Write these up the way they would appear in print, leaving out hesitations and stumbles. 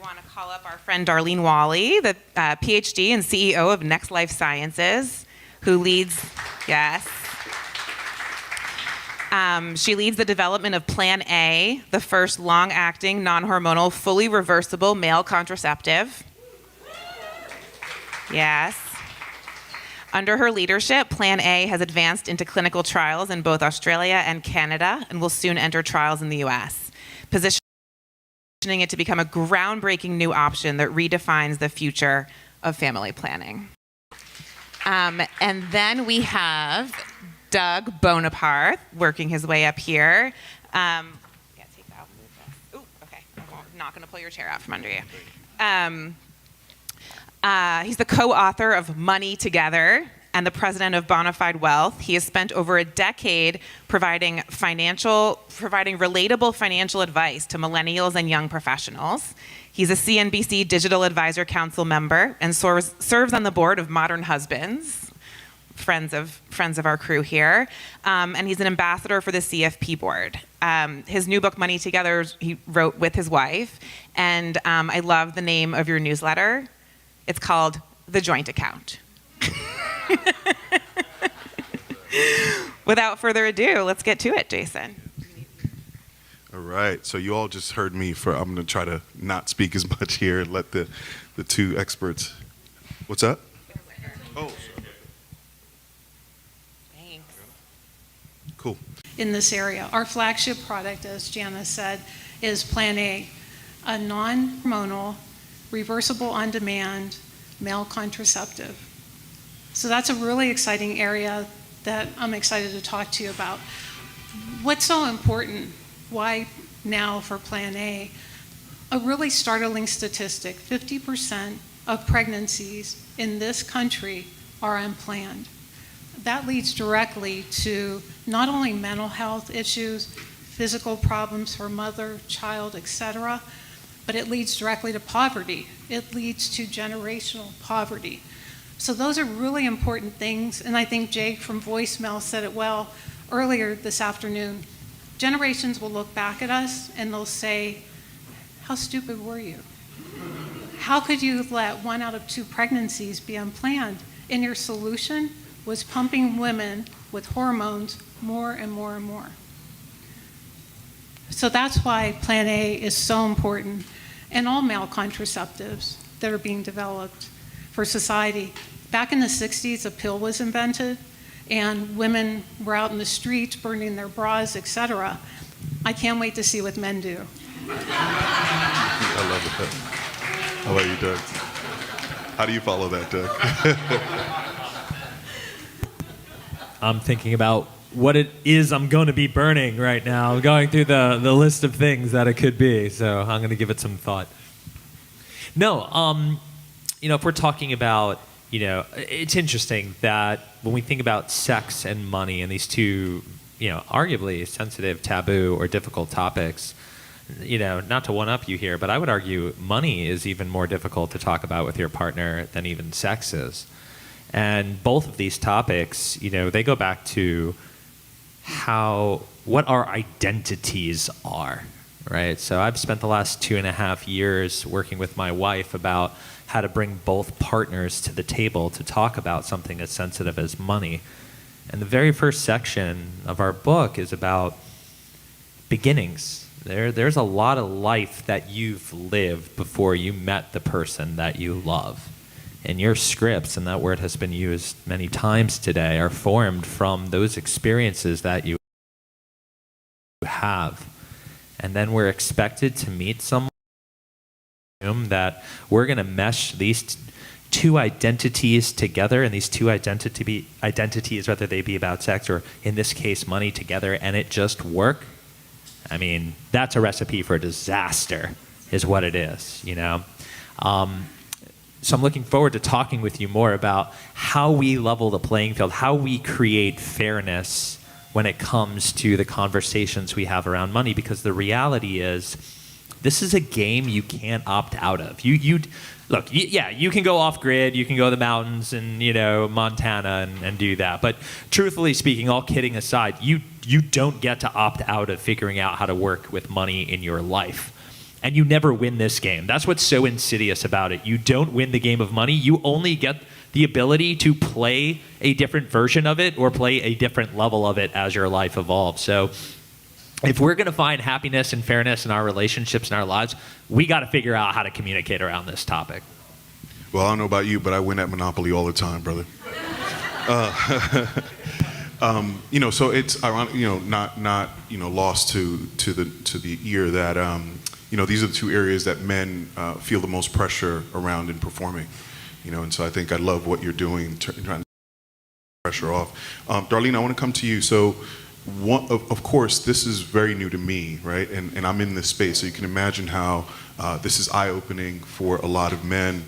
want to call up our friend Darlene Walley, the PhD and CEO of Next Life Sciences, who leads, yes. She leads the development of Plan A, the first long-acting, non-hormonal, fully reversible male contraceptive. Yes. Under her leadership, Plan A has advanced into clinical trials in both Australia and Canada and will soon enter trials in the US, positioning it to become a groundbreaking new option that redefines the future of family planning. And then we have Doug Boneparthe working his way up here. Yeah, take that. Ooh, okay. I'm not going to pull your chair out from under you. He's the co-author of Money Together and the president of Boneparthe Wealth. He has spent over a decade providing relatable financial advice to millennials and young professionals. He's a CNBC Digital Advisor Council member and serves on the board of Modern Husbands, friends of our crew here, and he's an ambassador for the CFP board. His new book, Money Together, he wrote with his wife, and I love the name of your newsletter. It's called The Joint Account. Without further ado, let's get to it, Jason. All right, so you all just heard me I'm gonna try to not speak as much here and let the two experts. What's that? Oh, thanks. Cool. In this area, our flagship product, as Jana said, is Plan A, a non-hormonal, reversible on-demand male contraceptive. So that's a really exciting area that I'm excited to talk to you about. What's so important? Why now for Plan A? A really startling statistic, 50% of pregnancies in this country are unplanned. That leads directly to not only mental health issues, physical problems for mother, child, etc., but it leads directly to poverty. It leads to generational poverty. So those are really important things, and I think Jake from Voicemail said it well earlier this afternoon. Generations will look back at us and they'll say, how stupid were you? How could you let 1 out of 2 pregnancies be unplanned? And your solution was pumping women with hormones more and more and more. So that's why Plan A is so important, and all male contraceptives that are being developed for society. Back in the 60s, a pill was invented, and women were out in the streets burning their bras, etc. I can't wait to see what men do. I love it. How about you, Doug? How do you follow that, Doug? I'm thinking about what it is I'm going to be burning right now. I'm going through the list of things that it could be, so I'm going to give it some thought. No, if we're talking about, it's interesting that when we think about sex and money and these two, arguably sensitive, taboo, or difficult topics, not to one-up you here, but I would argue money is even more difficult to talk about with your partner than even sex is. And both of these topics, they go back to what our identities are, right? So I've spent the last 2.5 years working with my wife about how to bring both partners to the table to talk about something as sensitive as money. And the very first section of our book is about beginnings. There's a lot of life that you've lived before you met the person that you love. And your scripts, and that word has been used many times today, are formed from those experiences that you have. And then we're expected to meet someone that we're going to mesh these two identities together, and these two identities, whether they be about sex or, in this case, money together, and it just work. I mean, that's a recipe for disaster, is what it is, So I'm looking forward to talking with you more about how we level the playing field, how we create fairness when it comes to the conversations we have around money, because the reality is this is a game you can't opt out of. You can go off grid, you can go to the mountains and Montana and do that. But truthfully speaking, all kidding aside, you don't get to opt out of figuring out how to work with money in your life. and you never win this game. That's what's so insidious about it. You don't win the game of money. You only get the ability to play a different version of it or play a different level of it as your life evolves. So if we're going to find happiness and fairness in our relationships and our lives, we got to figure out how to communicate around this topic. Well, I don't know about you, but I win at Monopoly all the time, brother. So it's ironic, not lost to the ear that these are the two areas that men feel the most pressure around in performing. And so I think I love what you're doing, trying to take pressure off. Darlene, I want to come to you. So, of course, this is very new to me, right? And I'm in this space, so you can imagine how this is eye-opening for a lot of men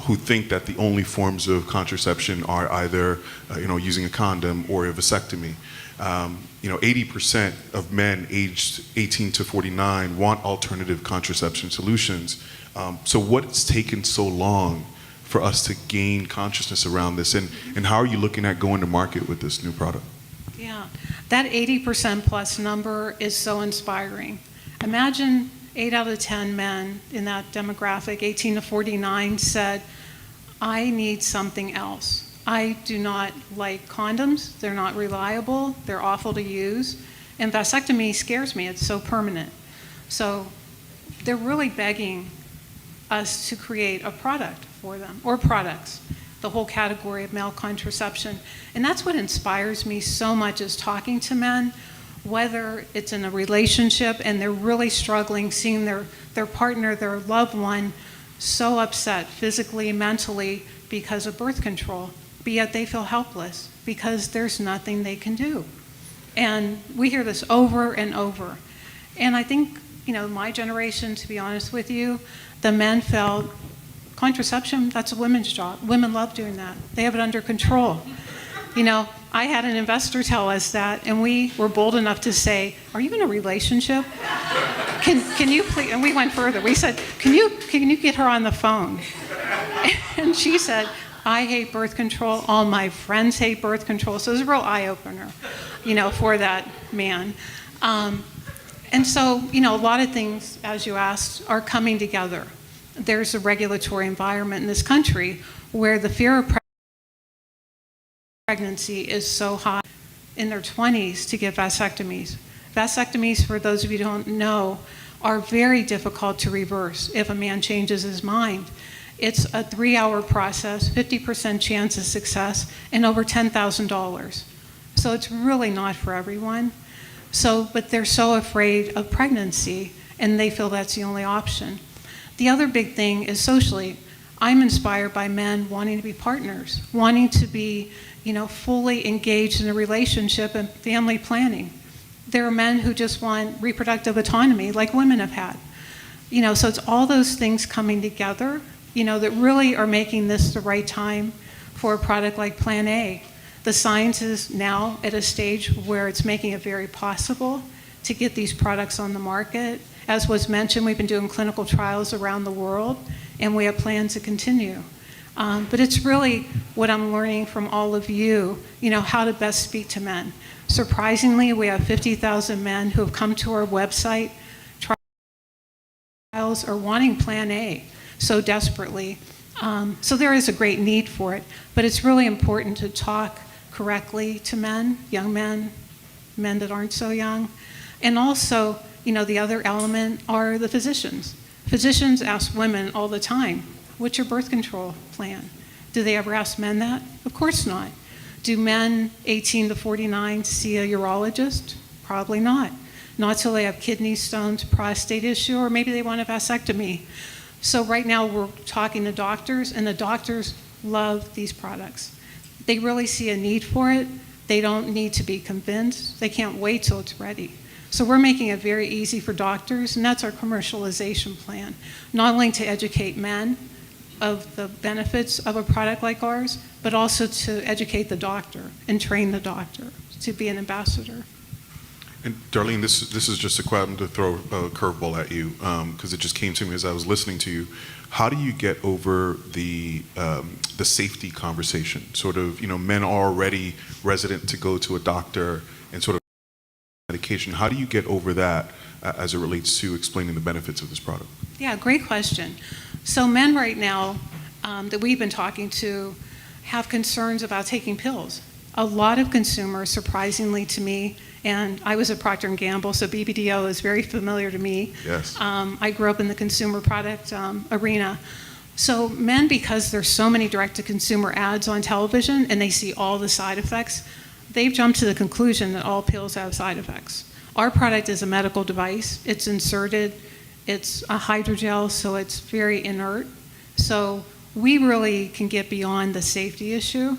who think that the only forms of contraception are either, using a condom or a vasectomy. 80% of men aged 18 to 49 want alternative contraception solutions. So what's taken so long for us to gain consciousness around this, and how are you looking at going to market with this new product? Yeah, that 80% plus number is so inspiring. Imagine 8 out of 10 men in that demographic, 18 to 49, said, I need something else. I do not like condoms. They're not reliable. They're awful to use. And vasectomy scares me. It's so permanent. So they're really begging us to create a product for them, or products, the whole category of male contraception. And that's what inspires me so much, is talking to men, whether it's in a relationship and they're really struggling, seeing their partner, their loved one, so upset physically, mentally, because of birth control, but yet they feel helpless because there's nothing they can do. And we hear this over and over. And I think, my generation, to be honest with you, the men felt contraception, that's a women's job. Women love doing that. They have it under control. I had an investor tell us that, and we were bold enough to say, are you in a relationship? Can you please, and we went further. We said, can you get her on the phone? And she said, I hate birth control. All my friends hate birth control. So it was a real eye-opener, for that man. And so, a lot of things, as you asked, are coming together. There's a regulatory environment in this country where the fear of pregnancy is so high in their 20s to get vasectomies. Vasectomies, for those of you who don't know, are very difficult to reverse if a man changes his mind. It's a 3-hour process, 50% chance of success, and over $10,000. So it's really not for everyone. But they're so afraid of pregnancy, and they feel that's the only option. The other big thing is socially. I'm inspired by men wanting to be partners, wanting to be, fully engaged in a relationship and family planning. There are men who just want reproductive autonomy, like women have had. So it's all those things coming together, that really are making this the right time for a product like Plan A. The science is now at a stage where it's making it very possible to get these products on the market. As was mentioned, we've been doing clinical trials around the world, and we have plans to continue. But it's really what I'm learning from all of you, how to best speak to men. Surprisingly, we have 50,000 men who have come to our website, trials, or wanting Plan A so desperately. So there is a great need for it, but it's really important to talk correctly to men, young men, men that aren't so young. And also, the other element are the physicians. Physicians ask women all the time, what's your birth control plan? Do they ever ask men that? Of course not. Do men 18 to 49 see a urologist? Probably not. Not till they have kidney stones, prostate issue, or maybe they want a vasectomy. So right now we're talking to doctors, and the doctors love these products. They really see a need for it. They don't need to be convinced. They can't wait till it's ready. So we're making it very easy for doctors, and that's our commercialization plan. Not only to educate men of the benefits of a product like ours, but also to educate the doctor and train the doctor to be an ambassador. And Darlene, this is just a question to throw a curveball at you, because it just came to me as I was listening to you. How do you get over the safety conversation? Sort of, men are already resident to go to a doctor and sort of medication. How do you get over that as it relates to explaining the benefits of this product? Yeah, great question. So men right now that we've been talking to have concerns about taking pills. A lot of consumers, surprisingly to me, and I was at Procter & Gamble, so BBDO is very familiar to me. Yes. I grew up in the consumer product arena. So men, because there's so many direct-to-consumer ads on television and they see all the side effects, they've jumped to the conclusion that all pills have side effects. Our product is a medical device. It's inserted. It's a hydrogel, so it's very inert. So we really can get beyond the safety issue.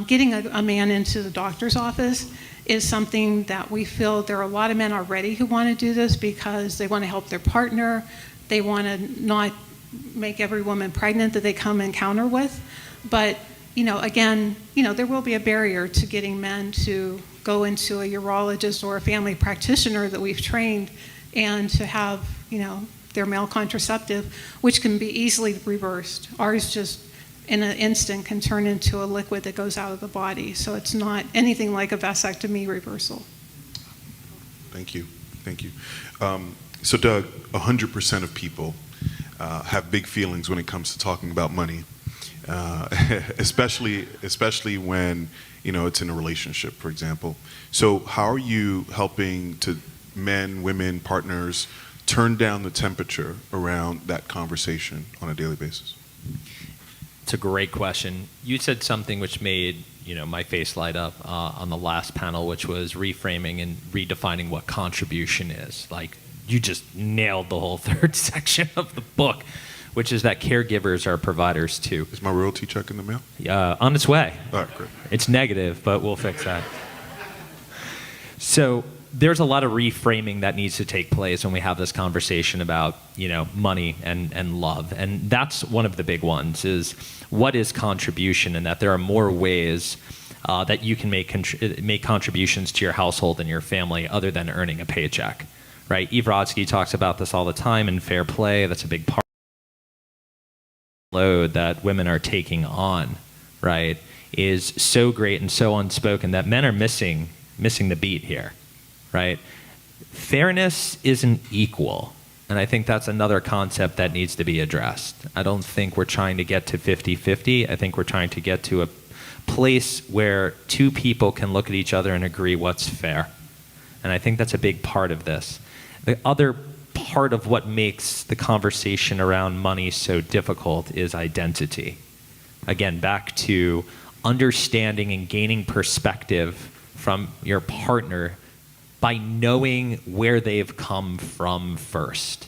Getting a man into the doctor's office is something that we feel there are a lot of men already who want to do this because they want to help their partner. They want to not make every woman pregnant that they come encounter with. But, again, there will be a barrier to getting men to go into a urologist or a family practitioner that we've trained and to have, their male contraceptive, which can be easily reversed. Ours just, in an instant, can turn into a liquid that goes out of the body. So it's not anything like a vasectomy reversal. Thank you. So Doug, 100% of people have big feelings when it comes to talking about money, especially when it's in a relationship, for example. So how are you helping to men, women, partners turn down the temperature around that conversation on a daily basis? It's a great question. You said something which made my face light up on the last panel, which was reframing and redefining what contribution is. Like, you just nailed the whole third section of the book, which is that caregivers are providers too. Is my royalty check in the mail? On its way. All right, great. It's negative, but we'll fix that. So there's a lot of reframing that needs to take place when we have this conversation about money and love, and that's one of the big ones. Is what is contribution, and that there are more ways that you can make contributions to your household and your family other than earning a paycheck, right? Eve Rodsky talks about this all the time in Fair Play. That's a big part of the load that women are taking on, right? Is so great and so unspoken that men are missing the beat here. Right? Fairness isn't equal. And I think that's another concept that needs to be addressed. I don't think we're trying to get to 50-50. I think we're trying to get to a place where two people can look at each other and agree what's fair. And I think that's a big part of this. The other part of what makes the conversation around money so difficult is identity. Again, back to understanding and gaining perspective from your partner by knowing where they've come from first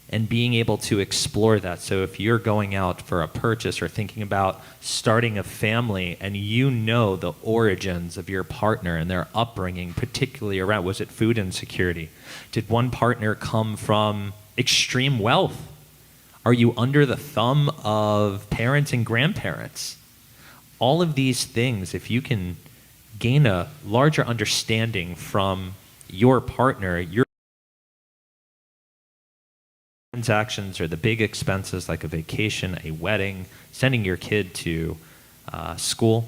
and being able to explore that. So if you're going out for a purchase or thinking about starting a family and the origins of your partner and their upbringing, particularly around, was it food insecurity? Did one partner come from extreme wealth? Are you under the thumb of parents and grandparents? All of these things, if you can gain a larger understanding from your partner, your transactions, or the big expenses like a vacation, a wedding, sending your kid to school,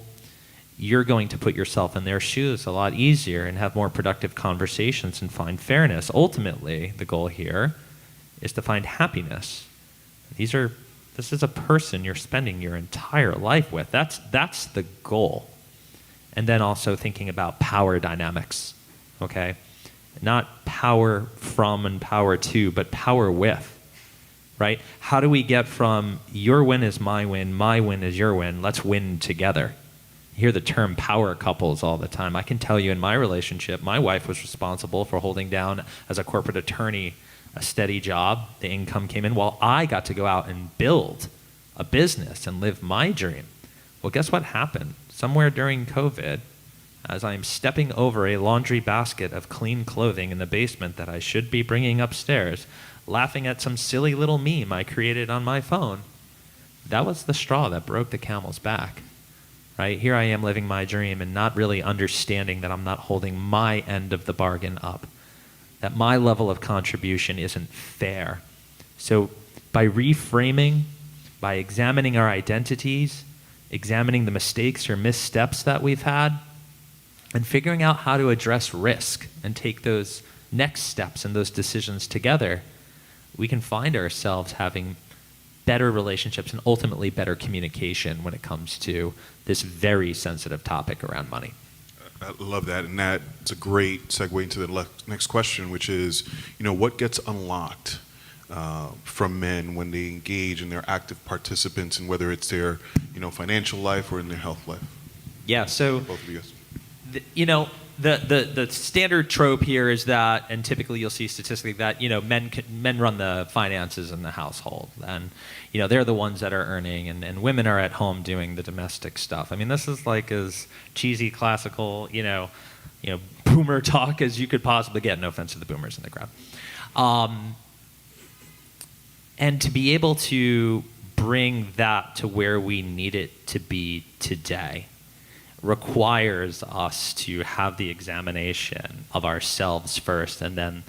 you're going to put yourself in their shoes a lot easier and have more productive conversations and find fairness. Ultimately, the goal here is to find happiness. This is a person you're spending your entire life with. That's the goal. And then also thinking about power dynamics, okay? Not power from and power to, but power with, right? How do we get from your win is my win is your win, let's win together? You hear the term power couples all the time. I can tell you in my relationship, my wife was responsible for holding down, as a corporate attorney, a steady job. The income came in while I got to go out and build a business and live my dream. Well, guess what happened? Somewhere during COVID, as I'm stepping over a laundry basket of clean clothing in the basement that I should be bringing upstairs, laughing at some silly little meme I created on my phone, that was the straw that broke the camel's back, right? Here I am living my dream and not really understanding that I'm not holding my end of the bargain up, that my level of contribution isn't fair. So by reframing, by examining our identities, examining the mistakes or missteps that we've had, and figuring out how to address risk and take those next steps and those decisions together, we can find ourselves having better relationships and ultimately better communication when it comes to this very sensitive topic around money. I love that, and that's a great segue into the next question, which is, what gets unlocked from men when they engage and they're active participants in whether it's their, financial life or in their health life? Yeah, so Both of you guys. The standard trope here is that, and typically you'll see statistically that, men run the finances in the household, and they're the ones that are earning, and women are at home doing the domestic stuff. I mean, this is like as cheesy, classical, boomer talk as you could possibly get. No offense to the boomers in the crowd. And to be able to bring that to where we need it to be today requires us to have the examination of ourselves first, and then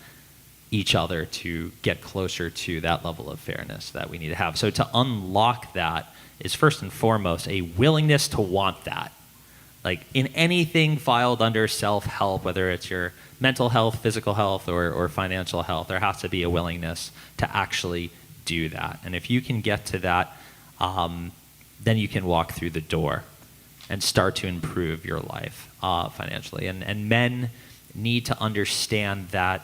each other to get closer to that level of fairness that we need to have. So to unlock that is first and foremost a willingness to want that. Like in anything filed under self-help, whether it's your mental health, physical health, or financial health, there has to be a willingness to actually do that. And if you can get to that, then you can walk through the door and start to improve your life financially. And men need to understand that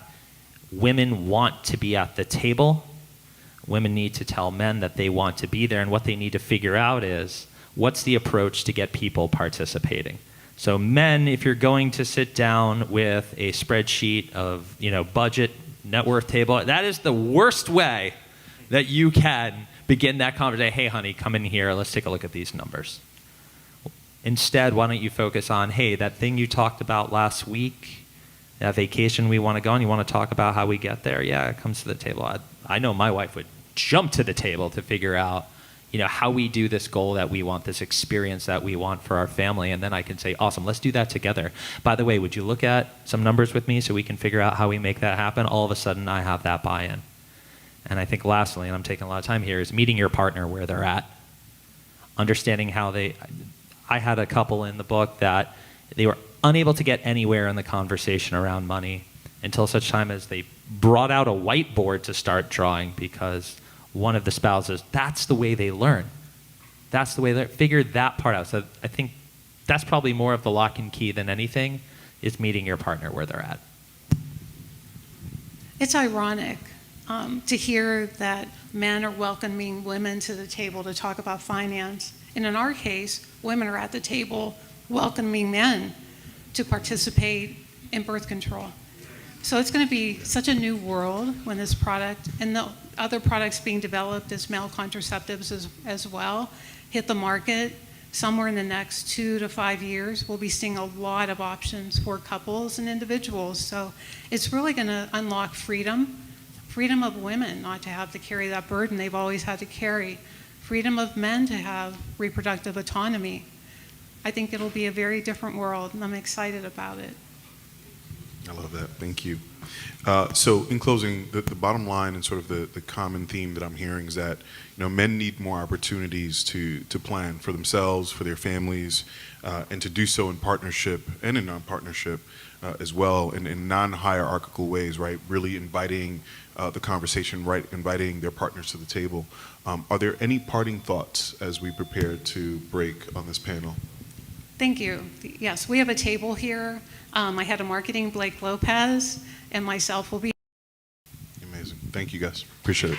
women want to be at the table. Women need to tell men that they want to be there, and what they need to figure out is what's the approach to get people participating. So men, if you're going to sit down with a spreadsheet of budget, net worth table, that is the worst way that you can begin that conversation. Hey honey, come in here, let's take a look at these numbers. Instead, why don't you focus on, hey, that thing you talked about last week, that vacation we want to go on, you want to talk about how we get there? Yeah, it comes to the table. I know my wife would jump to the table to figure out, how we do this goal that we want, this experience that we want for our family, and then I can say, awesome, let's do that together. By the way, would you look at some numbers with me so we can figure out how we make that happen? All of a sudden, I have that buy-in. And I think lastly, and I'm taking a lot of time here, is meeting your partner where they're at, understanding how I had a couple in the book that they were unable to get anywhere in the conversation around money until such time as they brought out a whiteboard to start drawing, because one of the spouses, that's the way they learn. That's the way they figured that part out. So I think that's probably more of the lock and key than anything, is meeting your partner where they're at. It's ironic to hear that men are welcoming women to the table to talk about finance. And in our case, women are at the table welcoming men to participate in birth control. So it's going to be such a new world when this product and the other products being developed as male contraceptives as well hit the market somewhere in the next 2 to 5 years. We'll be seeing a lot of options for couples and individuals. So it's really going to unlock freedom of women not to have to carry that burden they've always had to carry, freedom of men to have reproductive autonomy. I think it'll be a very different world, and I'm excited about it. I love that. Thank you. So in closing, the bottom line and sort of the common theme that I'm hearing is that men need more opportunities to plan for themselves, for their families, and to do so in partnership and in non-partnership as well, in non-hierarchical ways, right? Really inviting the conversation, right? Inviting their partners to the table. Are there any parting thoughts as we prepare to break on this panel? Thank you. Yes, we have a table here. My head of marketing, Blake Lopez, and myself will be. Amazing. Thank you, guys. Appreciate it.